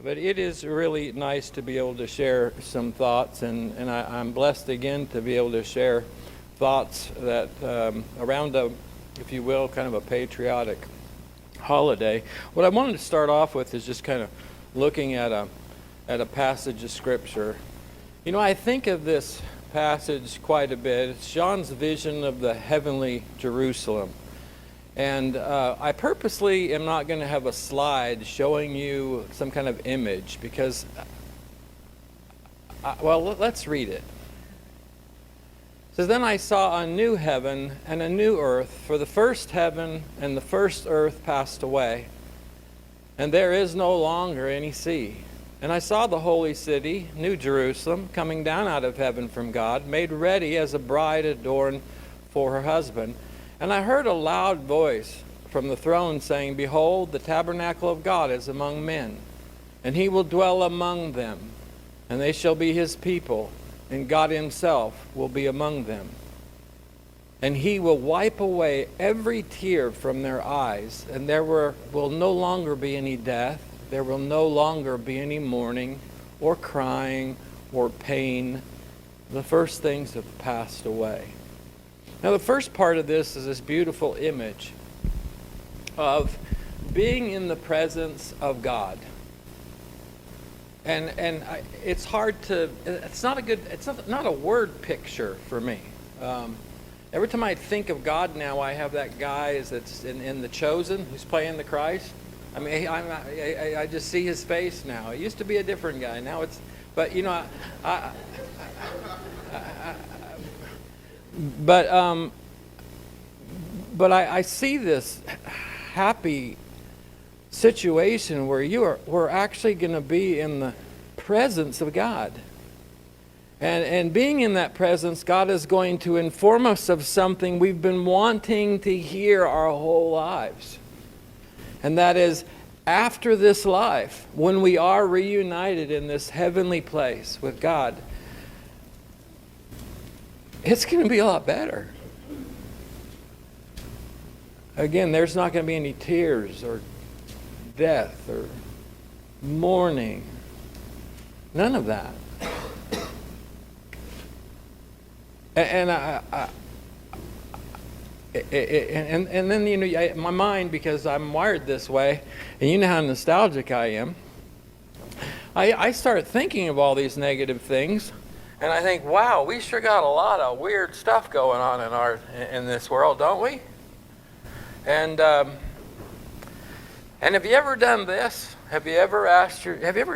But it is really nice to be able to share some thoughts, and I'm blessed again to be able to share thoughts that around a, if you will, kind of a patriotic holiday. What I wanted to start off with is just kind of looking at a passage of Scripture. You know, I think of this passage quite a bit. It's John's vision of the heavenly Jerusalem. And I purposely am not going to have a slide showing you some kind of image because, let's read it. It says, "Then I saw a new heaven and a new earth, for the first heaven and the first earth passed away, and there is no longer any sea. And I saw the holy city, New Jerusalem, coming down out of heaven from God, made ready as a bride adorned for her husband. And I heard a loud voice from the throne saying, 'Behold, the tabernacle of God is among men, and he will dwell among them, and they shall be his people, and God himself will be among them. And he will wipe away every tear from their eyes, and there will no longer be any death. There will no longer be any mourning, or crying, or pain. The first things have passed away.'" Now, the first part of this is this beautiful image of being in the presence of God. It's hard to, it's not a word picture for me. Every time I think of God now, I have that guy that's in The Chosen who's playing the Christ. I mean, I just see his face now. It used to be a different guy. Now it's, but you know, But I see this happy situation where we're actually going to be in the presence of God. And being in that presence, God is going to inform us of something we've been wanting to hear our whole lives. And that is, after this life, when we are reunited in this heavenly place with God, it's going to be a lot better. Again, there's not going to be any tears or death or mourning. None of that. And then, you know, my mind, because I'm wired this way, and you know how nostalgic I am, I start thinking of all these negative things. And I think, wow, we sure got a lot of weird stuff going on in this world, don't we? And have you ever done this? Have you ever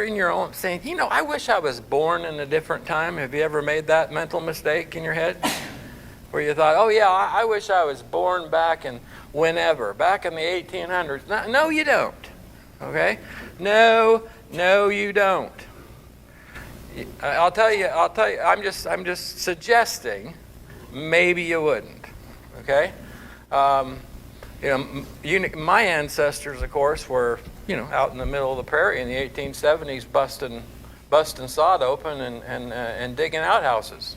in your own saying, you know, I wish I was born in a different time? Have you ever made that mental mistake in your head? Where you thought, oh yeah, I wish I was born back in back in the 1800s. No, you don't. Okay? No, you don't. I'll tell you. I'm just suggesting. Maybe you wouldn't. Okay. My ancestors, of course, were out in the middle of the prairie in the 1870s, busting sod open and digging outhouses,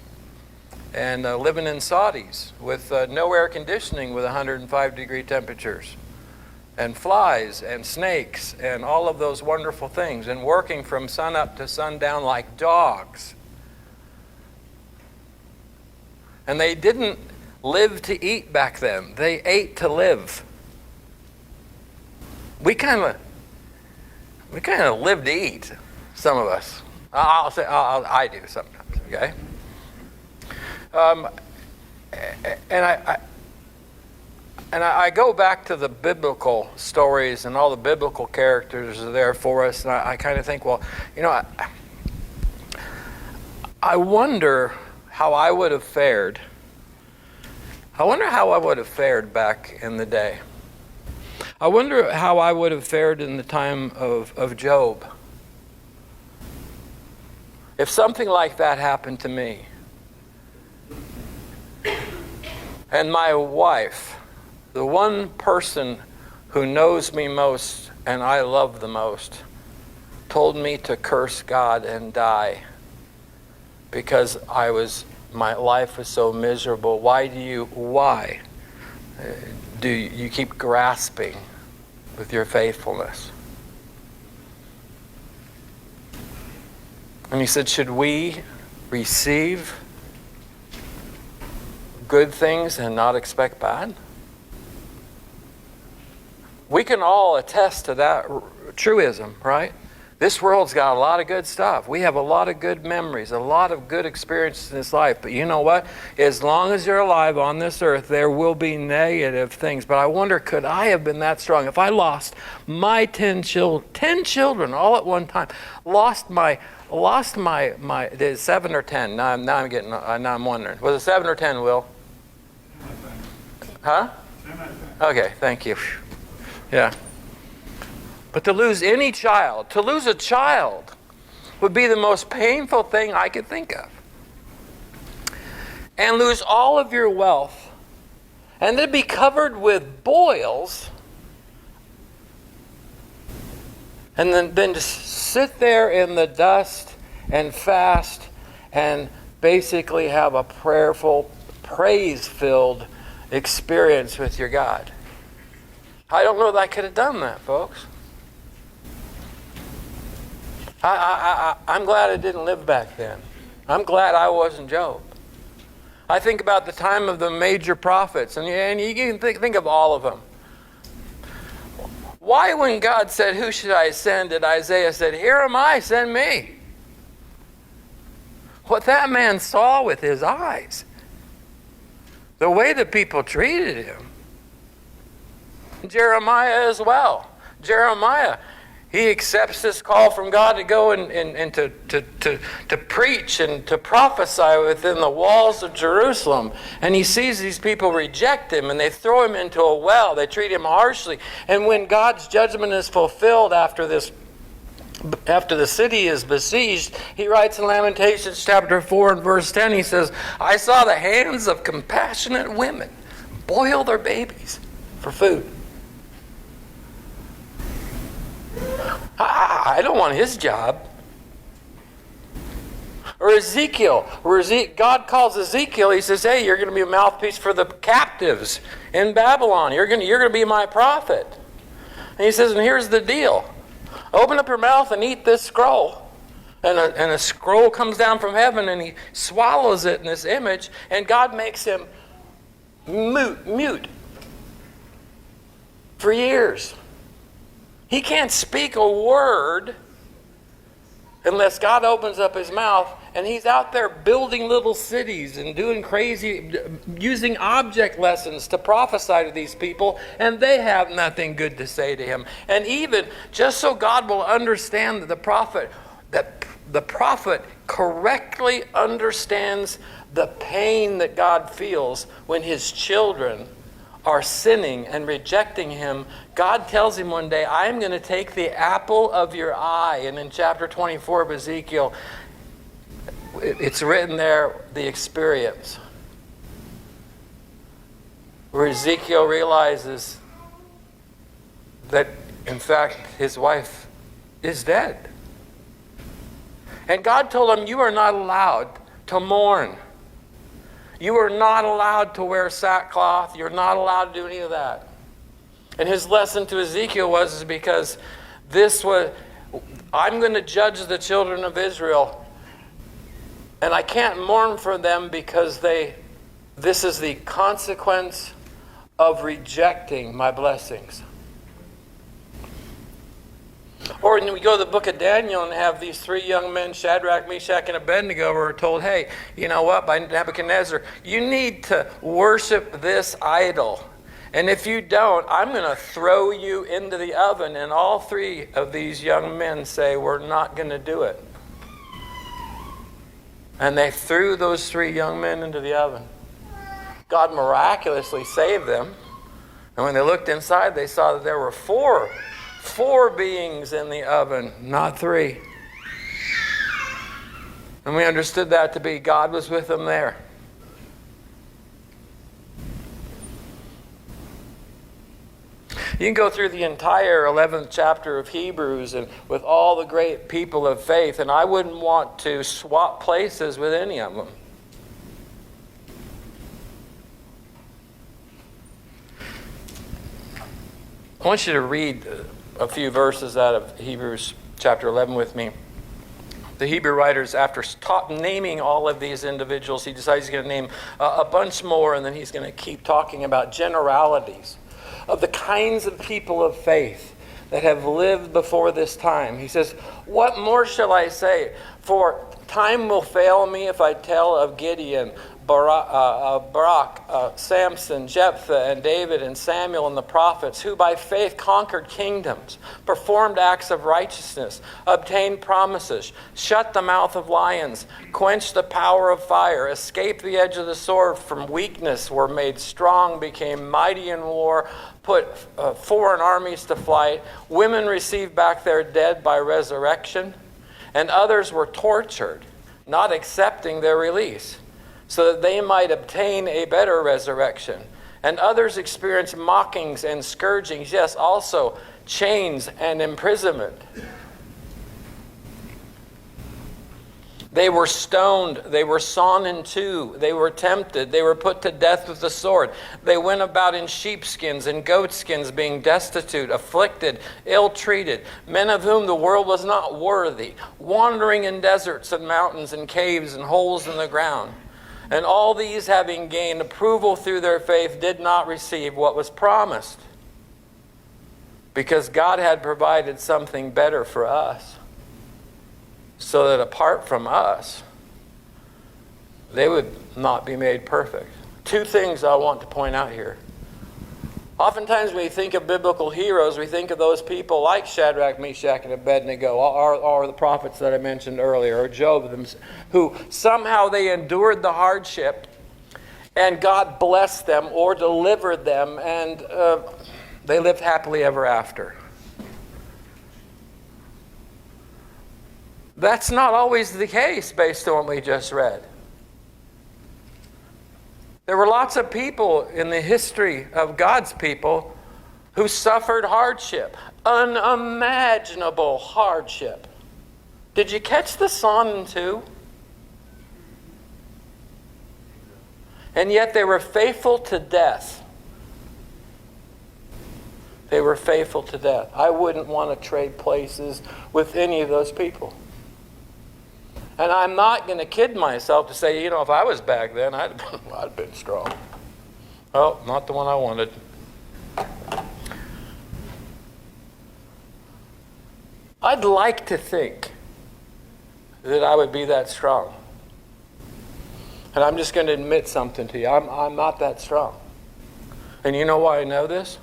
and living in soddies with no air conditioning, with 105-degree temperatures, and flies and snakes and all of those wonderful things, and working from sun up to sundown like dogs. And they didn't live to eat back then. They ate to live. We kind of live to eat, some of us. I do sometimes, okay? And I go back to the biblical stories, and all the biblical characters are there for us, and I kind of think, well, I wonder how I would have fared. I wonder how I would have fared back in the day. I wonder how I would have fared in the time of Job. If something like that happened to me, and my wife, the one person who knows me most and I love the most, told me to curse God and die because my life was so miserable. Why do you keep grasping with your faithfulness? And he said, should we receive good things and not expect bad? We can all attest to that truism, right? This world's got a lot of good stuff. We have a lot of good memories, a lot of good experiences in this life. But you know what? As long as you're alive on this earth, there will be negative things. But I wonder, could I have been that strong? If I lost my 10 children all at one time, lost my 7 or 10. Now I'm wondering. Was it 7 or 10, Will? Huh? Okay, thank you. Yeah. But to lose any child, to lose a child, would be the most painful thing I could think of. And lose all of your wealth, and then be covered with boils, and then just sit there in the dust and fast and basically have a prayerful, praise-filled experience with your God. I don't know that I could have done that, folks. I'm glad I didn't live back then. I'm glad I wasn't Job. I think about the time of the major prophets, and you can think of all of them. Why, when God said, who should I send, did Isaiah said, here am I, send me? What that man saw with his eyes, the way that people treated him. Jeremiah as well. Jeremiah, he accepts this call from God to go and to preach and to prophesy within the walls of Jerusalem. And he sees these people reject him, and they throw him into a well. They treat him harshly. And when God's judgment is fulfilled after the city is besieged, he writes in Lamentations chapter 4 and verse 10, he says, I saw the hands of compassionate women boil their babies for food. I don't want his job. Or Ezekiel, where God calls Ezekiel, he says, hey, you're going to be a mouthpiece for the captives in Babylon. You're going to be my prophet. And he says, and here's the deal. Open up your mouth and eat this scroll. And a scroll comes down from heaven, and he swallows it in this image, and God makes him mute for years. He can't speak a word unless God opens up his mouth, and he's out there building little cities and doing crazy, using object lessons to prophesy to these people, and they have nothing good to say to him. And even just so God will understand that the prophet correctly understands the pain that God feels when his children are sinning and rejecting him, God tells him one day, I'm going to take the apple of your eye. And in chapter 24 of Ezekiel, it's written there, the experience, where Ezekiel realizes that, in fact, his wife is dead. And God told him, you are not allowed to mourn. You are not allowed to wear sackcloth. You're not allowed to do any of that. And his lesson to Ezekiel was because I'm going to judge the children of Israel, and I can't mourn for them because this is the consequence of rejecting my blessings. Or when we go to the book of Daniel and have these three young men, Shadrach, Meshach, and Abednego, are told, hey, you know what, by Nebuchadnezzar, you need to worship this idol. And if you don't, I'm going to throw you into the oven. And all three of these young men say, we're not going to do it. And they threw those three young men into the oven. God miraculously saved them. And when they looked inside, they saw that there were four beings in the oven, not three. And we understood that to be God was with them there. You can go through the entire 11th chapter of Hebrews and with all the great people of faith, and I wouldn't want to swap places with any of them. I want you to read a few verses out of Hebrews chapter 11 with me. The Hebrew writers, after naming all of these individuals, he decides he's going to name a bunch more, and then he's going to keep talking about generalities of the kinds of people of faith that have lived before this time. He says, "What more shall I say? For time will fail me if I tell of Gideon, Barak, Samson, Jephthah, and David, and Samuel, and the prophets, who by faith conquered kingdoms, performed acts of righteousness, obtained promises, shut the mouth of lions, quenched the power of fire, escaped the edge of the sword, from weakness were made strong, became mighty in war, put foreign armies to flight, women received back their dead by resurrection, and others were tortured, not accepting their release, so that they might obtain a better resurrection. And others experienced mockings and scourgings, yes, also chains and imprisonment. They were stoned, they were sawn in two, they were tempted, they were put to death with the sword. They went about in sheepskins and goatskins, being destitute, afflicted, ill-treated, men of whom the world was not worthy, wandering in deserts and mountains and caves and holes in the ground. And all these, having gained approval through their faith, did not receive what was promised, because God had provided something better for us, so that apart from us, they would not be made perfect. Two things I want to point out here. Oftentimes when we think of biblical heroes, we think of those people like Shadrach, Meshach, and Abednego, or the prophets that I mentioned earlier, or Job, who somehow they endured the hardship and God blessed them or delivered them, and they lived happily ever after. That's not always the case based on what we just read. There were lots of people in the history of God's people who suffered hardship, unimaginable hardship. Did you catch the sawn in two? And yet they were faithful to death. They were faithful to death. I wouldn't want to trade places with any of those people. And I'm not going to kid myself to say, if I was back then, I'd have been strong. Oh, not the one I wanted. I'd like to think that I would be that strong. And I'm just going to admit something to you. I'm not that strong. And you know why I know this?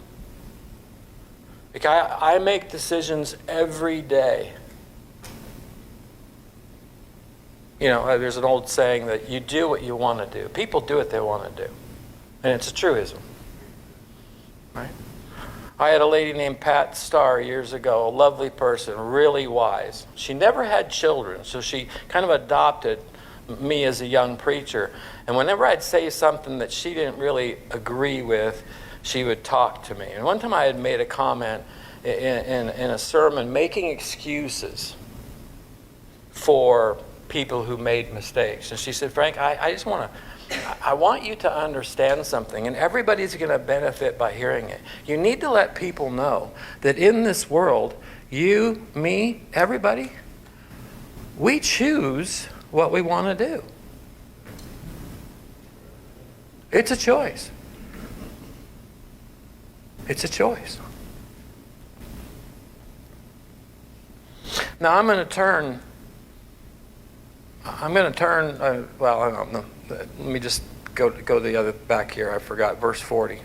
Because I make decisions every day. There's an old saying that you do what you want to do. People do what they want to do. And it's a truism. Right? I had a lady named Pat Starr years ago, a lovely person, really wise. She never had children, so she kind of adopted me as a young preacher. And whenever I'd say something that she didn't really agree with, she would talk to me. And one time I had made a comment in a sermon making excuses for people who made mistakes. And she said, "Frank, I want you to understand something, and everybody's going to benefit by hearing it. You need to let people know that in this world, you, me, everybody, we choose what we want to do. It's a choice. It's a choice." Now I'm going to turn, I don't know. Let me just go to the other back here. I forgot verse 40.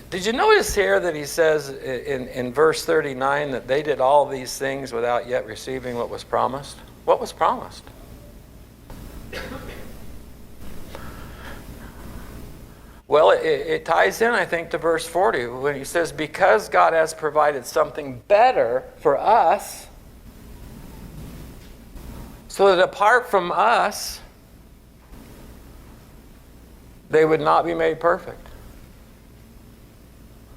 Did you notice here that he says in verse 39 that they did all these things without yet receiving what was promised? What was promised? Well, it ties in, I think, to verse 40 when he says, because God has provided something better for us, so that apart from us, they would not be made perfect.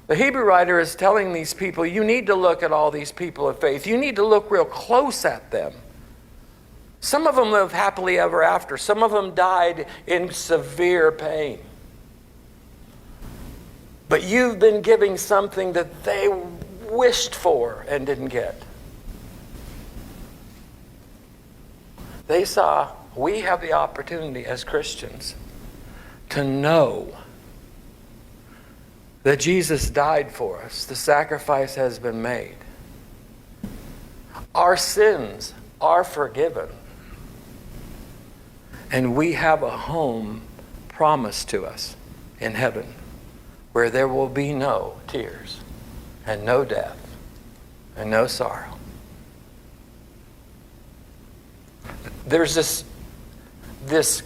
The Hebrew writer is telling these people, you need to look at all these people of faith. You need to look real close at them. Some of them lived happily ever after. Some of them died in severe pain. But you've been giving something that they wished for and didn't get. They saw we have the opportunity as Christians to know that Jesus died for us. The sacrifice has been made. Our sins are forgiven. And we have a home promised to us in heaven where there will be no tears and no death and no sorrow. There's this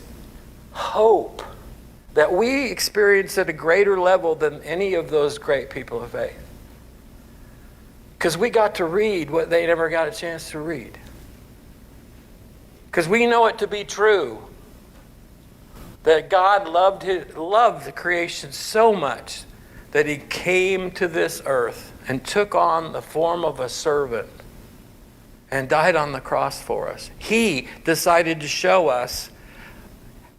hope that we experience at a greater level than any of those great people of faith. Because we got to read what they never got a chance to read. Because we know it to be true that God loved the creation so much that he came to this earth and took on the form of a servant and died on the cross for us. He decided to show us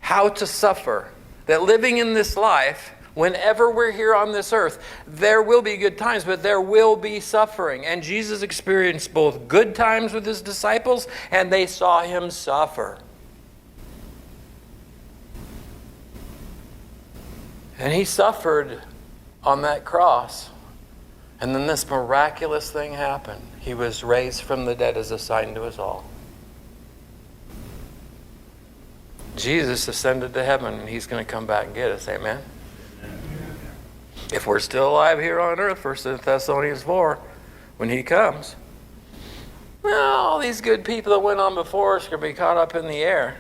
how to suffer. That living in this life, whenever we're here on this earth, there will be good times, but there will be suffering. And Jesus experienced both good times with his disciples, and they saw him suffer. And he suffered on that cross. And then this miraculous thing happened. He was raised from the dead as a sign to us all. Jesus ascended to heaven, and he's going to come back and get us. Amen? If we're still alive here on earth, 1 Thessalonians 4, when he comes, well, all these good people that went on before us are going to be caught up in the air.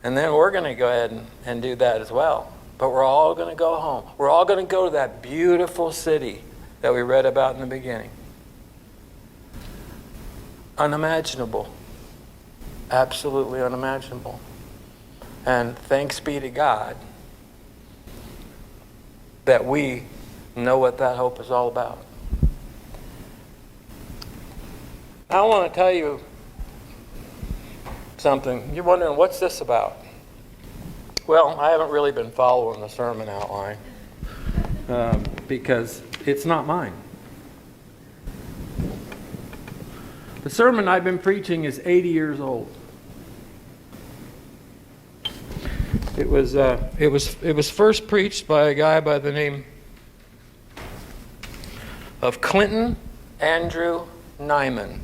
And then we're going to go ahead and do that as well. But we're all going to go home. We're all going to go to that beautiful city that we read about in the beginning. Unimaginable. Absolutely unimaginable. And thanks be to God that we know what that hope is all about. I want to tell you something. You're wondering, what's this about? Well, I haven't really been following the sermon outline because it's not mine. The sermon I've been preaching is 80 years old. It was first preached by a guy by the name of Clinton Andrew Nyman,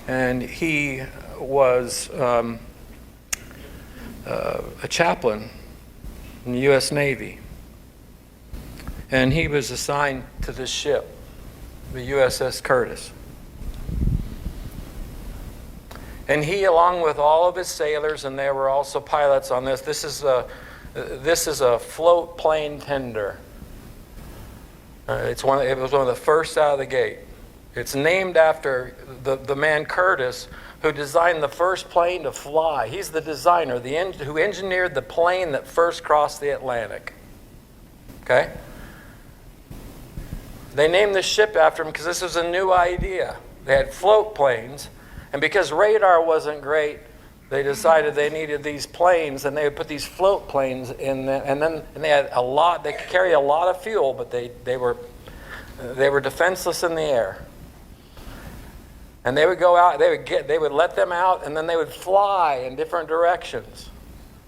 and he was a chaplain in the U.S. Navy, and he was assigned to this ship, the USS Curtis. And he, along with all of his sailors, and there were also pilots on this. This is a float plane tender. It was one of the first out of the gate. It's named after the man Curtis, who designed the first plane to fly. He's the designer, who engineered the plane that first crossed the Atlantic. Okay? They named this ship after him because this was a new idea. They had float planes. And because radar wasn't great, they decided they needed these planes, and they would put these float planes in there, and they had a lot. They could carry a lot of fuel, but they were defenseless in the air. And they would go out. They would let them out, and then they would fly in different directions.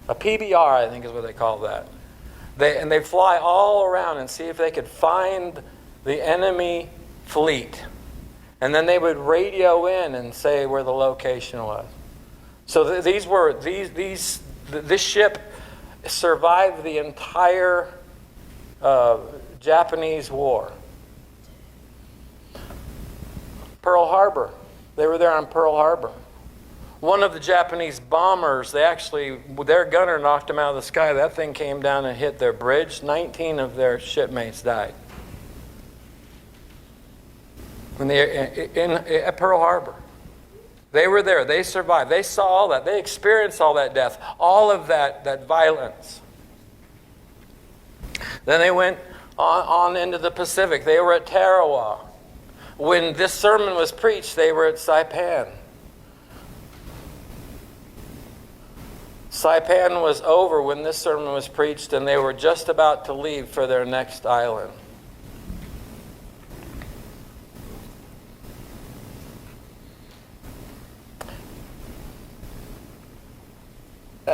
A PBR, I think, is what they call that. They'd fly all around and see if they could find the enemy fleet. And then they would radio in and say where the location was. So this ship survived the entire Japanese War. Pearl Harbor. They were there on Pearl Harbor. One of the Japanese bombers, their gunner knocked them out of the sky. That thing came down and hit their bridge. 19 of their shipmates died. At Pearl Harbor. They were there. They survived. They saw all that. They experienced all that death, all of that violence. Then they went on into the Pacific. They were at Tarawa. When this sermon was preached, they were at Saipan. Saipan was over when this sermon was preached, and they were just about to leave for their next island.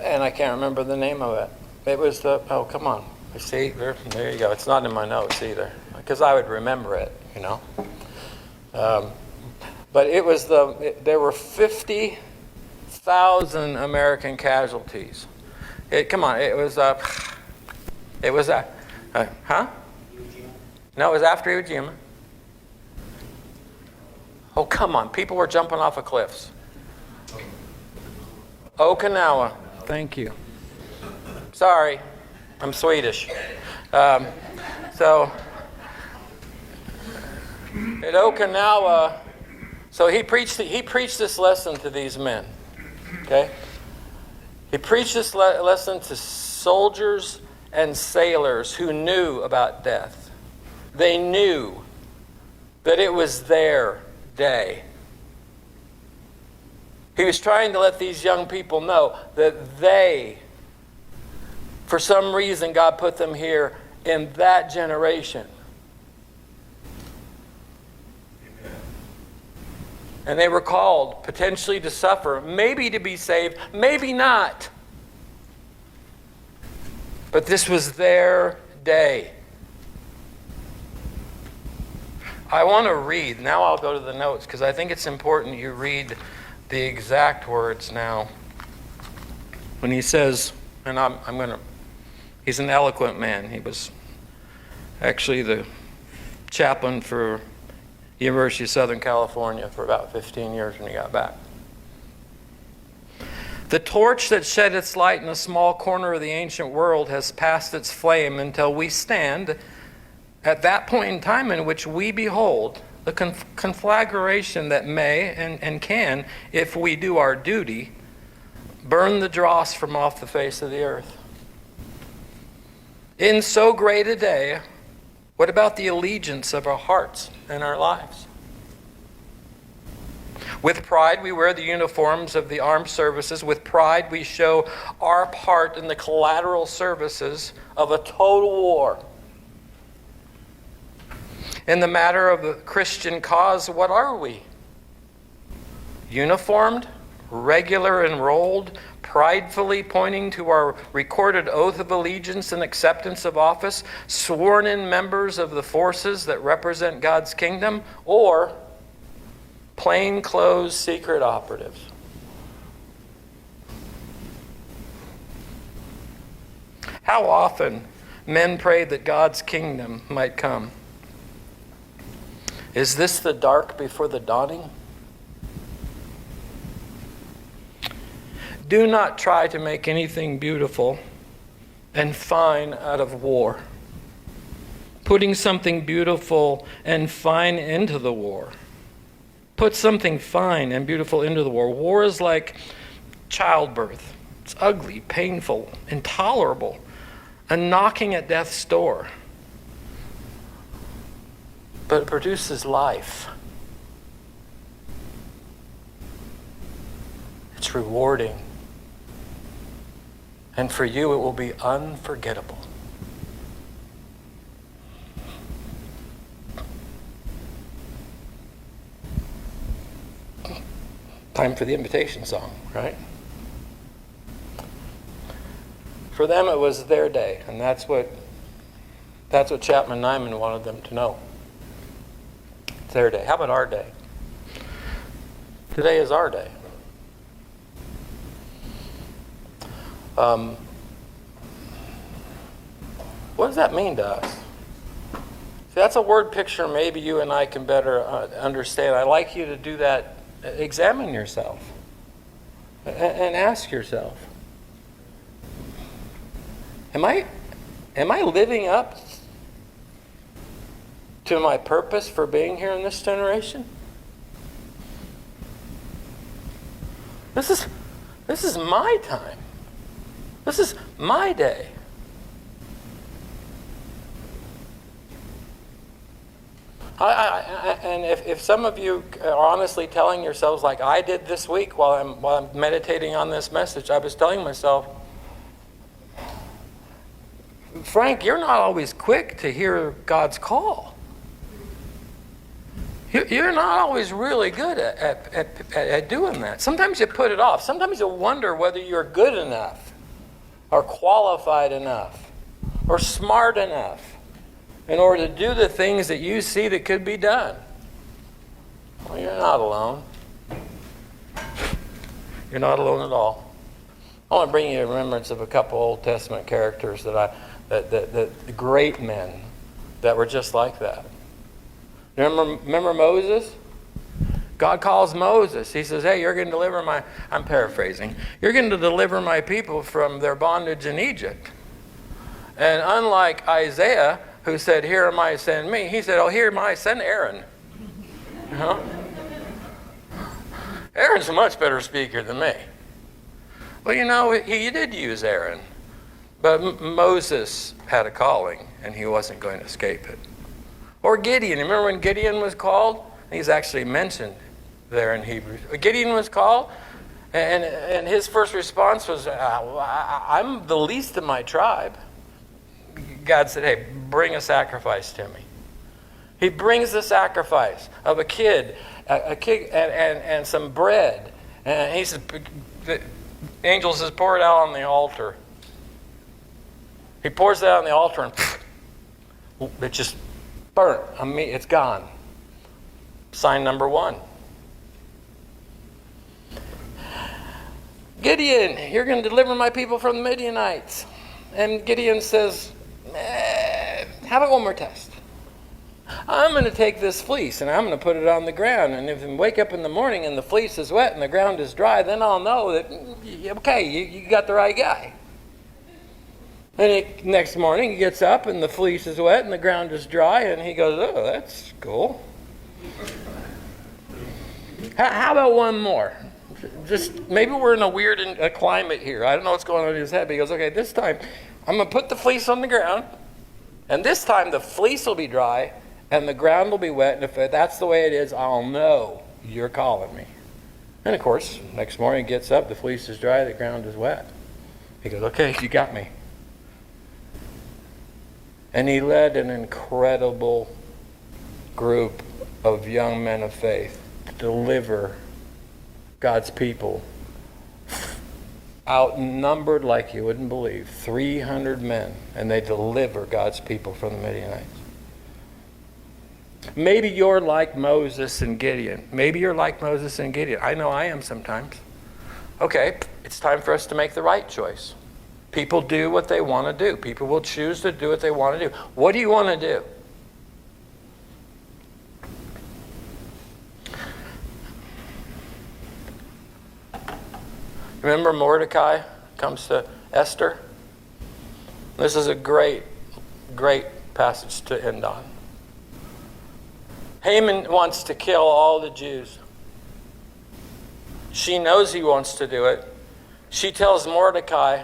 and I can't remember the name of it. It was oh, come on. See, there you go. It's not in my notes either, because I would remember it, you know. But it was there were 50,000 American casualties. Come on, it was huh? No, it was after Iwo Jima. Oh, come on. People were jumping off of cliffs. Okinawa. Thank you. Sorry, I'm Swedish. So, at Okinawa, so he preached this lesson to these men. Okay? He preached this lesson to soldiers and sailors who knew about death. They knew that it was their day. He was trying to let these young people know that they, for some reason, God put them here in that generation. And they were called potentially to suffer, maybe to be saved, maybe not. But this was their day. I want to read. Now I'll go to the notes because I think it's important you read the exact words now. When he says, and he's an eloquent man. He was actually the chaplain for University of Southern California for about 15 years when he got back. The torch that shed its light in a small corner of the ancient world has passed its flame until we stand at that point in time in which we behold the conflagration that may and can, if we do our duty, burn the dross from off the face of the earth. In so great a day, what about the allegiance of our hearts and our lives? With pride, we wear the uniforms of the armed services. With pride, we show our part in the collateral services of a total war. In the matter of the Christian cause, what are we? Uniformed, regular, enrolled, pridefully pointing to our recorded oath of allegiance and acceptance of office, sworn-in members of the forces that represent God's kingdom, or plain-clothes secret operatives? How often men pray that God's kingdom might come? Is this the dark before the dawning? Do not try to make anything beautiful and fine out of war. Putting something beautiful and fine into the war. Put something fine and beautiful into the war. War is like childbirth. It's ugly, painful, intolerable, a knocking at death's door. But it produces life. It's rewarding. And for you, it will be unforgettable. Time for the invitation song, right? For them, it was their day, and that's what Chapman Nyman wanted them to know. It's their day. How about our day? Today is our day. What does that mean to us? See, that's a word picture maybe you and I can better understand. I'd like you to do that. Examine yourself and ask yourself, am I living up to my purpose for being here in this generation? This is my time. This is my day. And if some of you are honestly telling yourselves, like I did this week while I'm meditating on this message, I was telling myself, Frank, you're not always quick to hear God's call. You're not always really good at doing that. Sometimes you put it off. Sometimes you wonder whether you're good enough or qualified enough or smart enough in order to do the things that you see that could be done. Well, you're not alone. You're not alone at all. I want to bring you a remembrance of a couple Old Testament characters that great men that were just like that. Remember Moses? God calls Moses. He says, hey, you're going to deliver I'm paraphrasing, you're going to deliver my people from their bondage in Egypt. And unlike Isaiah, who said, here am I, send me, he said, oh, here am I, send Aaron. You know? Aaron's a much better speaker than me. Well, you know, he did use Aaron. But Moses had a calling, and he wasn't going to escape it. Or Gideon. Remember when Gideon was called? He's actually mentioned there in Hebrews. Gideon was called, and his first response was, I'm the least of my tribe. God said, hey, bring a sacrifice to me. He brings the sacrifice of a kid and some bread. And he said, the angel says, pour it out on the altar. He pours it out on the altar, and it just burnt. It's gone. Sign number 1. Gideon, you're going to deliver my people from the Midianites. And Gideon says, how about one more test? I'm going to take this fleece and I'm going to put it on the ground. And if I wake up in the morning and the fleece is wet and the ground is dry, then I'll know that, okay, you got the right guy. And next morning he gets up and the fleece is wet and the ground is dry, and he goes, oh, that's cool. How about one more? Just maybe we're in a weird climate here. I don't know what's going on in his head, but he goes, okay, this time I'm going to put the fleece on the ground, and this time the fleece will be dry and the ground will be wet, and if that's the way it is, I'll know you're calling me. And of course, next morning he gets up, the fleece is dry, the ground is wet. He goes, okay, you got me. And he led an incredible group of young men of faith to deliver God's people. Outnumbered like you wouldn't believe, 300 men, and they deliver God's people from the Midianites. Maybe you're like Moses and Gideon. Maybe you're like Moses and Gideon. I know I am sometimes. Okay, it's time for us to make the right choice. People do what they want to do. People will choose to do what they want to do. What do you want to do? Remember Mordecai comes to Esther? This is a great, great passage to end on. Haman wants to kill all the Jews. She knows he wants to do it. She tells Mordecai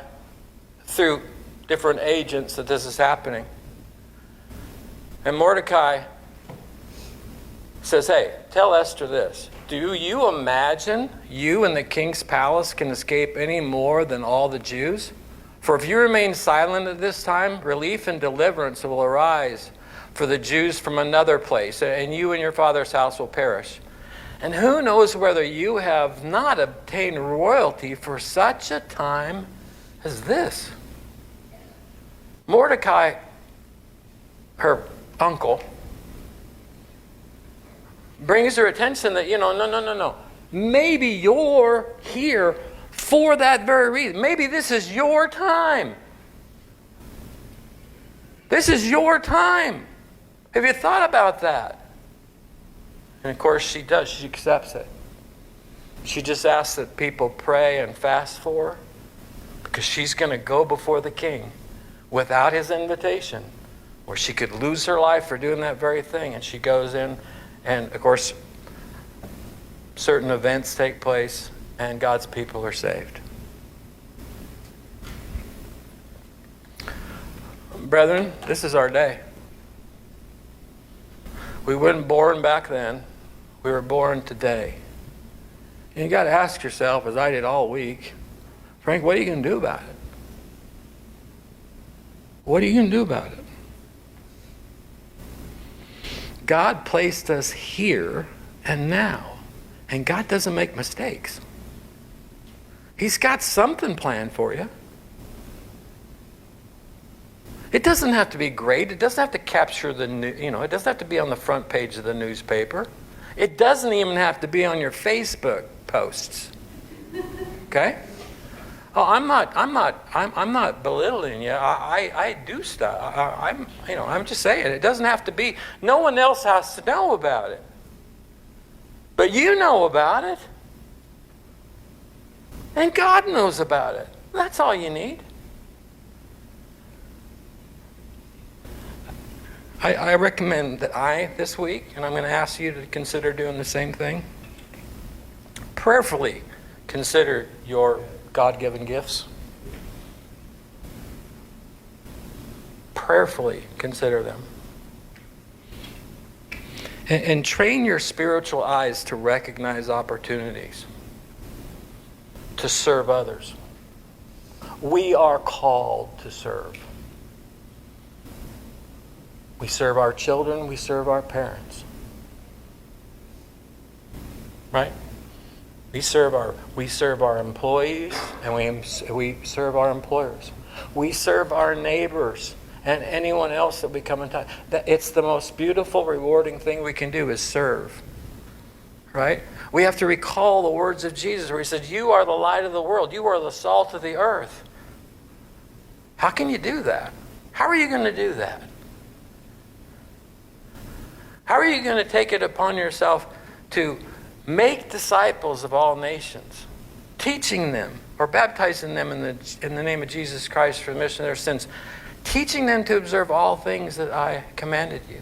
through different agents that this is happening. And Mordecai says, hey, tell Esther this. Do you imagine you in the king's palace can escape any more than all the Jews? For if you remain silent at this time, relief and deliverance will arise for the Jews from another place, and you and your father's house will perish. And who knows whether you have not obtained royalty for such a time as this? Mordecai, her uncle, brings her attention that, no. Maybe you're here for that very reason. Maybe this is your time. This is your time. Have you thought about that? And of course she does. She accepts it. She just asks that people pray and fast for her, because she's going to go before the king without his invitation, where she could lose her life for doing that very thing. And she goes in, and of course certain events take place and God's people are saved. Brethren, this is our day. We weren't born back then. We were born today. And you got to ask yourself, as I did all week, Frank, what are you going to do about it? What are you going to do about it? God placed us here and now. And God doesn't make mistakes. He's got something planned for you. It doesn't have to be great. It doesn't have to capture the it doesn't have to be on the front page of the newspaper. It doesn't even have to be on your Facebook posts. Okay? Oh, I'm not belittling you. I do stuff. I'm just saying it doesn't have to be. No one else has to know about it. But you know about it. And God knows about it. That's all you need. I recommend that this week, and I'm going to ask you to consider doing the same thing, prayerfully consider your God-given gifts. Prayerfully consider them. And train your spiritual eyes to recognize opportunities to serve others. We are called to serve. We serve our children, we serve our parents. Right? We serve our employees, and we serve our employers. We serve our neighbors and anyone else that we come in touch. It's the most beautiful, rewarding thing we can do is serve. Right? We have to recall the words of Jesus where he said, "You are the light of the world. You are the salt of the earth." How can you do that? How are you going to do that? How are you going to take it upon yourself to make disciples of all nations, teaching them or baptizing them in the name of Jesus Christ for the remission of their sins, teaching them to observe all things that I commanded you?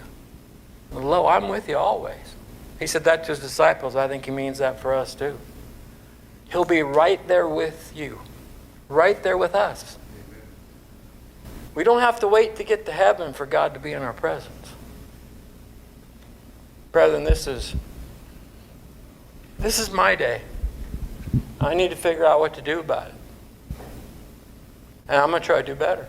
Lo, I'm with you always. He said that to his disciples. I think he means that for us too. He'll be right there with you, right there with us. We don't have to wait to get to heaven for God to be in our presence. Brethren, this is my day. I need to figure out what to do about it. And I'm going to try to do better.